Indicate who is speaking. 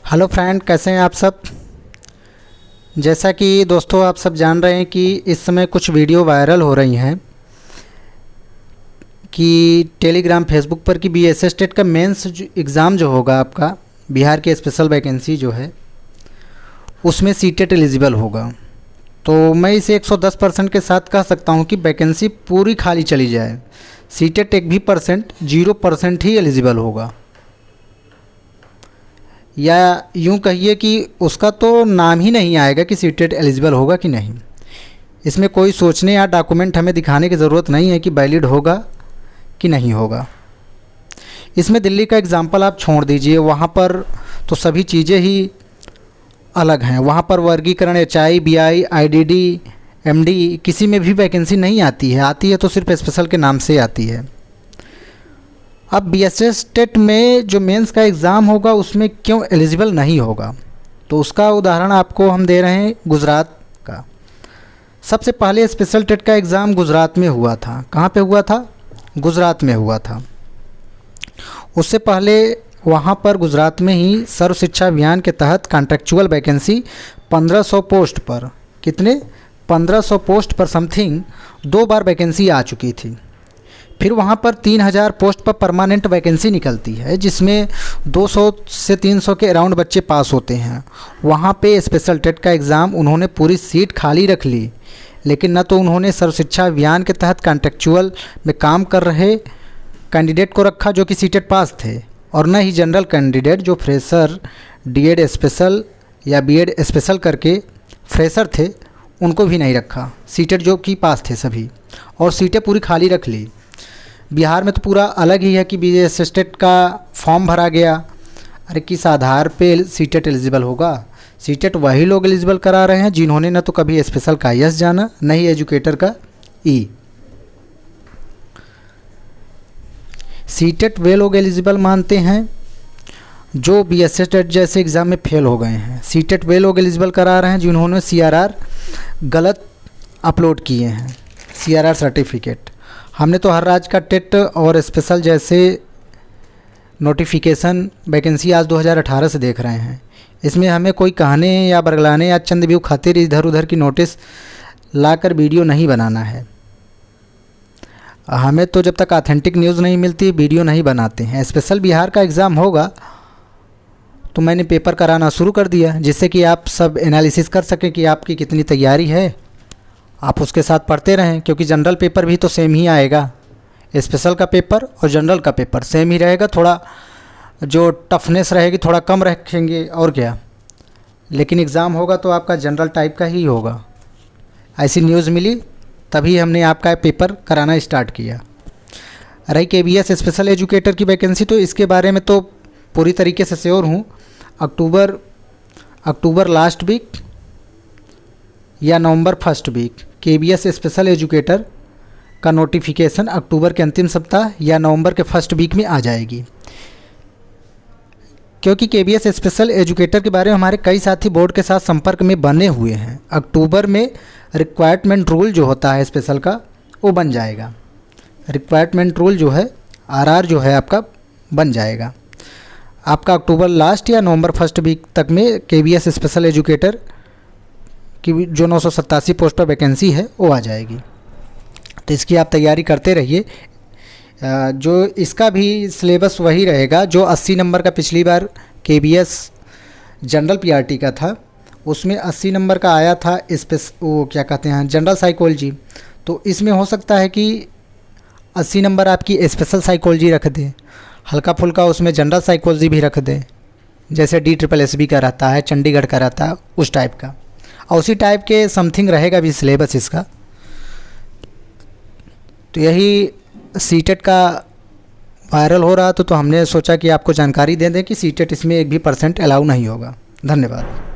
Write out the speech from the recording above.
Speaker 1: Hello friend, कैसे हैं आप सब। जैसा कि दोस्तों आप सब जान रहे हैं कि इस समय कुछ वीडियो वायरल हो रही हैं कि टेलीग्राम फेसबुक पर कि बीएसएस टेट का मेंस एग्ज़ाम जो होगा आपका बिहार की स्पेशल वैकेंसी जो है उसमें सीटेट एलिजिबल होगा। तो मैं इसे 110% के साथ कह सकता हूं कि वैकेंसी पूरी खाली चली जाए, सीटेट एक भी परसेंट 0% ही एलिजिबल होगा, या यूं कहिए कि उसका तो नाम ही नहीं आएगा कि सीटेट एलिजिबल होगा कि नहीं। इसमें कोई सोचने या डॉक्यूमेंट हमें दिखाने की ज़रूरत नहीं है कि वैलिड होगा कि नहीं होगा। इसमें दिल्ली का एग्ज़ाम्पल आप छोड़ दीजिए, वहाँ पर तो सभी चीज़ें ही अलग हैं। वहाँ पर वर्गीकरण HI, BI, IDD, MD किसी में भी वैकेंसी नहीं आती है, आती है तो सिर्फ स्पेशल के नाम से आती है। अब बीएसएस टेट में जो मेंस का एग्ज़ाम होगा उसमें क्यों एलिजिबल नहीं होगा, तो उसका उदाहरण आपको हम दे रहे हैं गुजरात का। सबसे पहले स्पेशल टेट का एग्ज़ाम गुजरात में हुआ था। कहाँ पे हुआ था? गुजरात में हुआ था। उससे पहले वहाँ पर गुजरात में ही सर्व शिक्षा अभियान के तहत कॉन्ट्रेक्चुअल वैकेंसी 1500 पोस्ट पर, कितने 1500 पोस्ट पर समथिंग 2 बार वैकेंसी आ चुकी थी। फिर वहाँ पर 3000 पोस्ट पर परमानेंट वैकेंसी निकलती है जिसमें 200 से 300 के अराउंड बच्चे पास होते हैं। वहाँ पे स्पेशल टेट का एग्ज़ाम उन्होंने पूरी सीट खाली रख ली, लेकिन न तो उन्होंने सर्व शिक्षा अभियान के तहत कॉन्ट्रेक्चुअल में काम कर रहे कैंडिडेट को रखा जो कि सीटेट पास थे, और न ही जनरल कैंडिडेट जो फ्रेशर डीएड स्पेशल या बीएड स्पेशल करके फ्रेशर थे उनको भी नहीं रखा। सीटेट जो कि पास थे सभी, और सीटें पूरी खाली रख ली। बिहार में तो पूरा अलग ही है कि बीएसएस टेट का फॉर्म भरा गया। अरे किस आधार पे सीटेट एलिजिबल होगा? सीटेट वही लोग एलिजिबल करा रहे हैं जिन्होंने न तो कभी स्पेशल का IS जाना, न ही एजुकेटर का E। सीटेट वे लोग एलिजिबल मानते हैं जो बीएसएस टेट जैसे एग्ज़ाम में फेल हो गए हैं। सीटेट वे लोग एलिजिबल करा रहे हैं जिन्होंने CRR गलत अपलोड किए हैं, CRR सर्टिफिकेट। हमने तो हर राज्य का टेट और स्पेशल जैसे नोटिफिकेशन वैकेंसी आज 2018 से देख रहे हैं। इसमें हमें कोई कहने या बरगलाने या चंद व्यू खातिर इधर उधर की नोटिस लाकर वीडियो नहीं बनाना है। हमें तो जब तक ऑथेंटिक न्यूज़ नहीं मिलती वीडियो नहीं बनाते हैं। स्पेशल बिहार का एग्ज़ाम होगा तो मैंने पेपर कराना शुरू कर दिया जिससे कि आप सब एनालिसिस कर सकें कि आपकी कितनी तैयारी है। आप उसके साथ पढ़ते रहें, क्योंकि जनरल पेपर भी तो सेम ही आएगा। स्पेशल का पेपर और जनरल का पेपर सेम ही रहेगा, थोड़ा जो टफनेस रहेगी थोड़ा कम रखेंगे और क्या, लेकिन एग्ज़ाम होगा तो आपका जनरल टाइप का ही होगा। ऐसी न्यूज़ मिली तभी हमने आपका पेपर कराना स्टार्ट किया। रही KBS स्पेशल एजुकेटर की वैकेंसी, तो इसके बारे में तो पूरी तरीके से श्योर हूँ। अक्टूबर लास्ट वीक या November first week KBS special educator का नोटिफिकेशन अक्टूबर के अंतिम सप्ताह या नवंबर के फर्स्ट वीक में आ जाएगी। क्योंकि KBS स्पेशल एजुकेटर के बारे में हमारे कई साथी बोर्ड के साथ संपर्क में बने हुए हैं। अक्टूबर में रिक्वायरमेंट रूल जो होता है स्पेशल का वो बन जाएगा। रिक्वायरमेंट रूल जो है RR जो है आपका बन जाएगा। आपका अक्टूबर लास्ट या नवंबर फर्स्ट वीक तक में KBS स्पेशल एजुकेटर कि जो 987 पोस्ट पर वैकेंसी है वो आ जाएगी। तो इसकी आप तैयारी करते रहिए। जो इसका भी सिलेबस वही रहेगा जो 80 नंबर का पिछली बार KBS जनरल PRT का था, उसमें 80 नंबर का आया था वो क्या कहते हैं जनरल साइकोलॉजी। तो इसमें हो सकता है कि 80 नंबर आपकी स्पेशल साइकोलॉजी रख दें, हल्का फुल्का उसमें जनरल साइकोलॉजी भी रख दें, जैसे DSSB का रहता है, चंडीगढ़ का रहता है, उस टाइप का, और उसी टाइप के समथिंग रहेगा भी सिलेबस इसका। तो यही सीटेट का वायरल हो रहा तो हमने सोचा कि आपको जानकारी दे दें कि सीटेट इसमें एक भी % अलाउ नहीं होगा। धन्यवाद।